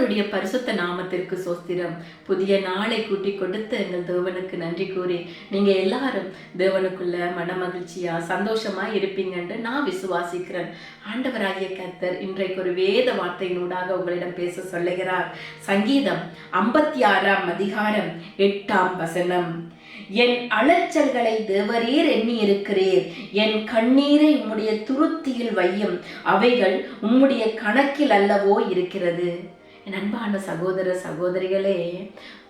கர்த்தருடைய பரிசுத்த நாமத்திற்கு சோஸ்திரம். புதிய நாளை கூட்டி கொடுத்து எங்கள் தேவனுக்கு நன்றி கூறி நீங்க எல்லாரும் தேவனுக்குள்ள மன மகிழ்ச்சியா சந்தோஷமா இருப்பீங்கன்னு நான் விசுவாசிக்கிறேன். ஆண்டவராகிய கர்த்தர் இன்றைக்கு ஒரு வேத வார்த்தையினூடாக உங்களிடம் பேச சொல்லுகிறார். சங்கீதம் 56ஆம் அதிகாரம் 8ஆம் வசனம். என் அலைச்சல்களை தேவரீர் எண்ணி இருக்கிறீர், என் கண்ணீரை உம்முடைய துருத்தியில் வையும், அவைகள் உம்முடைய கணக்கில் அல்லவோ இருக்கிறது. என் அன்பான சகோதர சகோதரிகளே,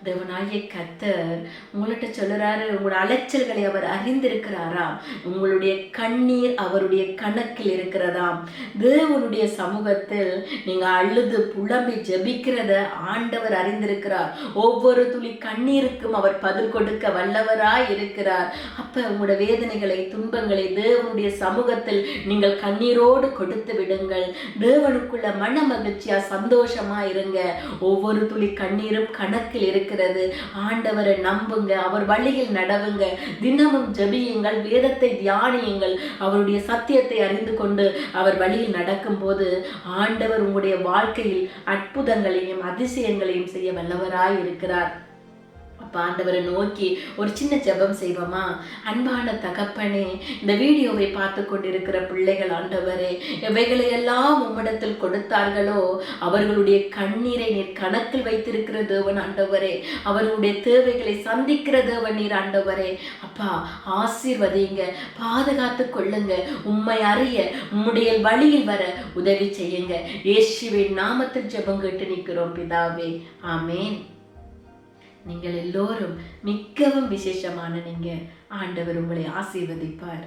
தேவனாகிய கர்த்தர் உங்கள்கிட்ட சொல்லுறாரு, உங்களோட அலைச்சல்களை அவர் அறிந்திருக்கிறாராம், உங்களுடைய கண்ணீர் அவருடைய கணக்கில் இருக்கிறதாம். தேவனுடைய சமூகத்தில் நீங்க அழுது புலம்பி ஜெபிக்கிறத ஆண்டவர் அறிந்திருக்கிறார். ஒவ்வொரு துளி கண்ணீருக்கும் அவர் பதில் கொடுக்க வல்லவராய் இருக்கிறார். அப்ப உங்களோட வேதனைகளை துன்பங்களை தேவனுடைய சமூகத்தில் நீங்கள் கண்ணீரோடு கொடுத்து விடுங்கள். தேவனுக்குள்ள மன மகிழ்ச்சியா சந்தோஷமா இருங்க. ஒவ்வொரு துளி கண்ணீரும் கணக்கில் இருக்கிறது. ஆண்டவரை நம்புங்க, அவர் வழியில் நடவுங்க, தினமும் ஜெபியுங்கள், வேதத்தை தியானியுங்கள். அவருடைய சத்தியத்தை அறிந்து கொண்டு அவர் வழியில் நடக்கும் போது ஆண்டவர் உங்களுடைய வாழ்க்கையில் அற்புதங்களையும் அதிசயங்களையும் செய்ய வல்லவராய் இருக்கிறார். அப்ப ஆண்டவரை நோக்கி ஒரு சின்ன ஜெபம் செய்வோமா? அன்பான தகப்பனே, இந்த வீடியோவை பார்த்து கொண்டிருக்கிற பிள்ளைகள் ஆண்டவரே, எவைகளை எல்லாம் உம்மிடத்தில் கொடுத்தார்களோ அவர்களுடைய கண்ணீரை நீர் கணக்கில் வைத்திருக்கிற தேவன் ஆண்டவரே, அவர்களுடைய தேவைகளை சந்திக்கிற தேவன் நீர் ஆண்டவரே. அப்பா, ஆசீர்வதிங்க, பாதுகாத்து கொள்ளுங்க, உம்மை அறிய உம்முடைய வழியில் வர உதவி செய்யுங்க. இயேசுவின் நாமத்தில் ஜெபம் கேட்டு நிற்கிறோம் பிதாவே, ஆமேன். நீங்கள் எல்லோரும் மிகவும் விசேஷமான நீங்க. ஆண்டவர் உங்களை ஆசீர்வதிப்பார்.